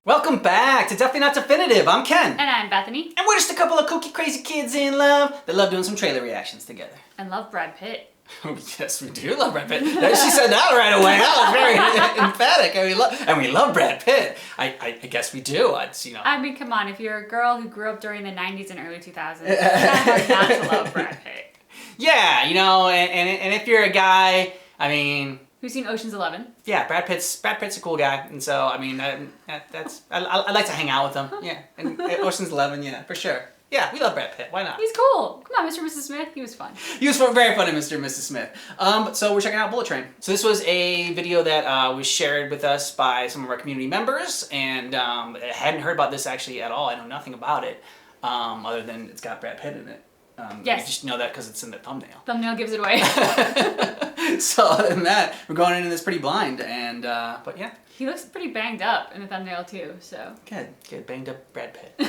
Welcome back to Definitely Not Definitive. I'm Ken. And I'm Bethany. And we're just a couple of kooky, crazy kids in love that love doing some trailer reactions together. And love Brad Pitt. Oh, yes, we do love Brad Pitt. She said that right away. That was very emphatic. And we love Brad Pitt. I guess we do. I mean, come on. If you're a girl who grew up during the 90s and early 2000s, it's kind of hard not to love Brad Pitt. Yeah, and if you're a guy, I mean... Who's seen Ocean's 11? Yeah, Brad Pitt's a cool guy, and so I mean I like to hang out with him. Yeah, and Ocean's 11, yeah, for sure. Yeah, we love Brad Pitt. Why not? He's cool. Come on, Mr. and Mrs. Smith. He was fun. He was very funny, Mr. and Mrs. Smith. So we're checking out Bullet Train. So this was a video that was shared with us by some of our community members, and I hadn't heard about this actually at all. I know nothing about it, other than it's got Brad Pitt in it. Yes. I just know that because it's in the thumbnail. Thumbnail gives it away. So other than that, we're going into this pretty blind, and but yeah. He looks pretty banged up in the thumbnail too, so. Good, banged up Brad Pitt.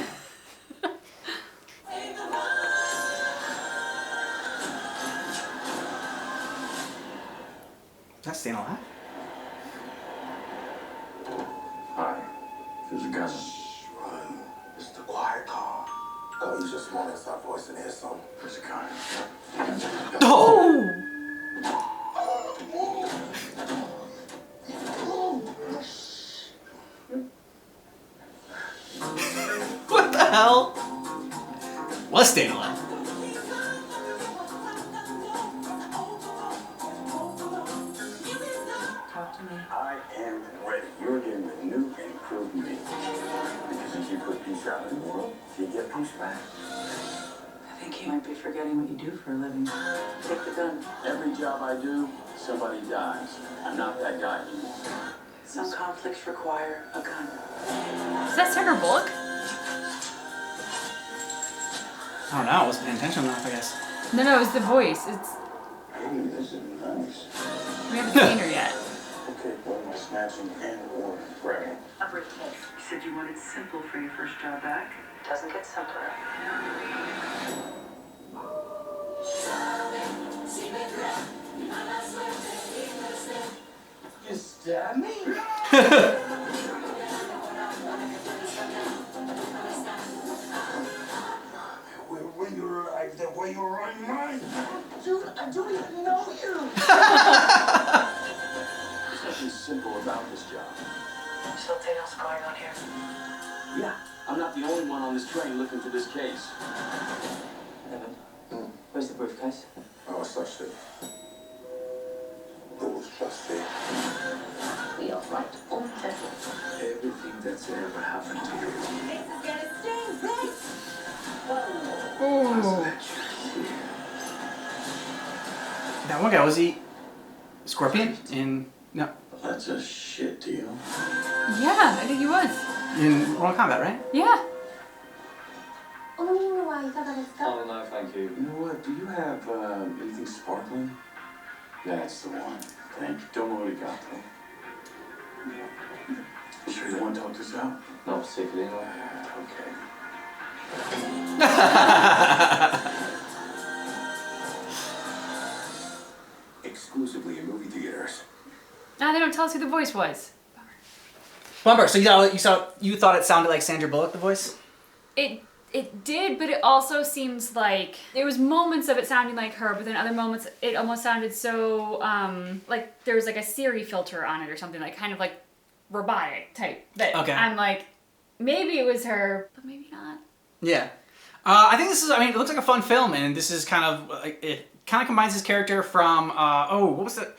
That's staying alive. Hi, this is Gunner. Run. It's the quiet call. Go use your small inside voice and hear something. Where's the car? Oh! What the hell? Was staying alive. Talk to me. I am ready. You're getting the new and improved me. Because if you put peace out in the world, you get peace back. I think he might be forgetting what you do for a living. Take the gun. Every job I do, somebody dies. I'm not that guy anymore. Some conflicts require a gun. Is that Sandra Bullock? I don't know, I wasn't paying attention enough, I guess. No, it's the voice. It's. Hey, this is nice. We haven't seen her yet. Okay, what am I snatching and or grabbing? A briefcase. You said you wanted simple for your first job back. Doesn't get simpler. You stab me? When you're like the way you're on mine. Dude, I don't even know you. There's nothing simple about this job. Something else going on here. Yeah, I'm not the only one on this train looking for this case. Evan, where's the briefcase? Oh, it's such a... Those trusty. We are right on schedule. Everything that's ever happened to you. Ooh. That one guy, was he Scorpion in That's a shit deal. Yeah, I think he was. in Mortal Kombat, right? Yeah. Oh, no, thank you. You know what? Do you have anything sparkling? That's the one. Thank you. Don't know what you got, though. You sure you want to talk this out? Not particularly, no. Okay. Exclusively in movie theaters. Now they don't tell us who the voice was. Bummer. So you thought it sounded like Sandra Bullock, the voice? It did, but it also seems like there was moments of it sounding like her, but then other moments it almost sounded so like there was like a Siri filter on it or something, like kind of like robotic type. That Okay. I'm like, maybe it was her, but maybe not. Yeah. I think this is, it looks like a fun film, and this is kind of, it kind of combines his character from, what was it?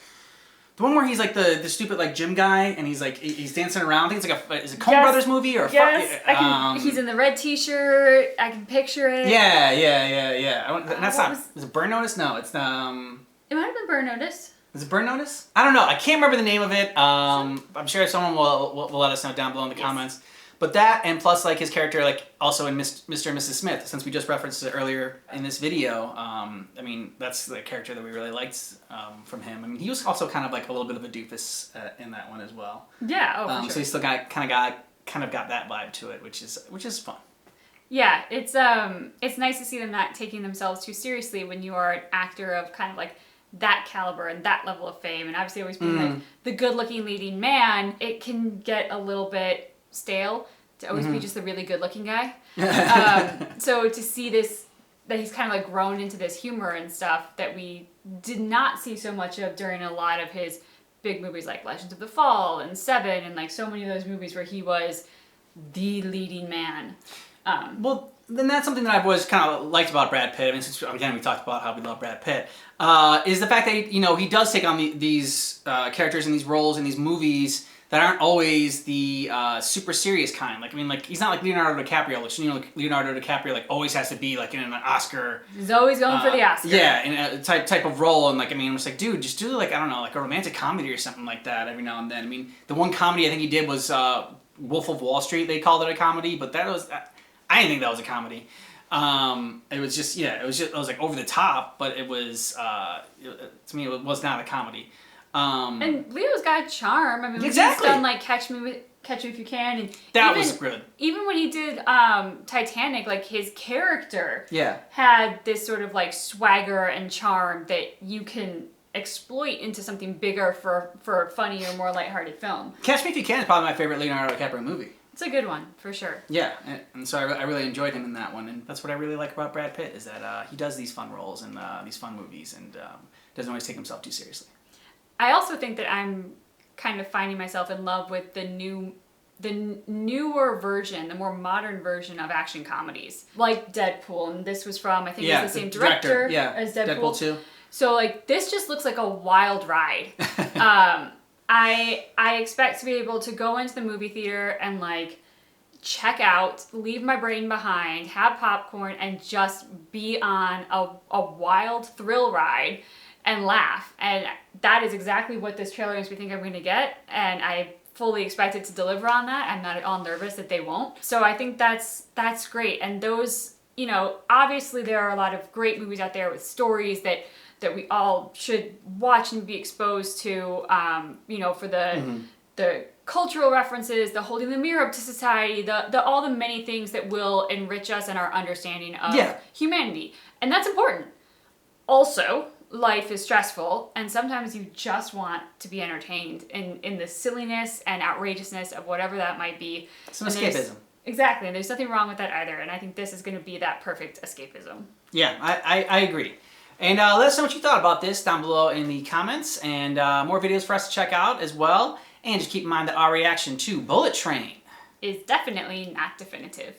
The one where he's like the stupid like gym guy, and he's like, he's dancing around. I think it's like is it Coen Brothers movie or? Yes, he's in the red t-shirt. I can picture it. Yeah. That's not, is it Burn Notice? No, it's, It might have been Burn Notice. is it Burn Notice? I don't know. I can't remember the name of it. I'm sure someone will let us know down below in the comments. But that, and plus like his character, like also in Mr. and Mrs. Smith, since we just referenced it earlier in this video, that's the character that we really liked from him. He was also kind of like a little bit of a doofus in that one as well. Yeah, for sure. So he still kind of got that vibe to it, which is fun. Yeah, it's nice to see them not taking themselves too seriously when you are an actor of kind of like that caliber and that level of fame, and obviously always being like the good-looking leading man, it can get a little bit stale to always be just the really good looking guy. So to see this, that he's kind of like grown into this humor and stuff that we did not see so much of during a lot of his big movies like Legends of the Fall and Seven and like so many of those movies where he was the leading man. Well, then that's something that I've always kind of liked about Brad Pitt. I mean, since again we talked about how we love Brad Pitt, is the fact that he does take on these characters and these roles in these movies that aren't always the super serious kind. Like, I mean, like he's not like Leonardo DiCaprio, which like Leonardo DiCaprio like always has to be like in an Oscar. He's always going for the Oscar. Yeah, in a type of role, and like I mean, I'm just like, dude, just do like I don't know, like a romantic comedy or something like that every now and then. I mean, the one comedy I think he did was Wolf of Wall Street. They called it a comedy, but that was I didn't think that was a comedy. It was just it was like over the top, but it was to me it was not a comedy. And Leo's got charm. I mean, exactly. He's done like Catch Me If You Can, and that was good. Even when he did Titanic, like his character Yeah. had this sort of like swagger and charm that you can exploit into something bigger for a funnier, more lighthearted film. Catch Me If You Can is probably my favorite Leonardo DiCaprio movie. It's a good one, for sure. Yeah, and so I really enjoyed him in that one, and that's what I really like about Brad Pitt is that he does these fun roles and these fun movies and doesn't always take himself too seriously. I also think that I'm kind of finding myself in love with the newer version, the more modern version of action comedies, like Deadpool, and this was from I think it's the same director as Deadpool 2. So like this just looks like a wild ride. I expect to be able to go into the movie theater and like check out, leave my brain behind, have popcorn, and just be on a wild thrill ride and laugh. And that is exactly what this trailer makes me think I'm going to get. And I fully expect it to deliver on that. I'm not at all nervous that they won't. So I think that's great. And those, obviously there are a lot of great movies out there with stories that we all should watch and be exposed to, for the cultural references, the holding the mirror up to society, the all the many things that will enrich us in our understanding of humanity. And that's important. Also, life is stressful, and sometimes you just want to be entertained in the silliness and outrageousness of whatever that might be. Some escapism. Exactly, and there's nothing wrong with that either, and I think this is going to be that perfect escapism. Yeah, I agree. And let us know what you thought about this down below in the comments, and more videos for us to check out as well. And just keep in mind that our reaction to Bullet Train is definitely not definitive.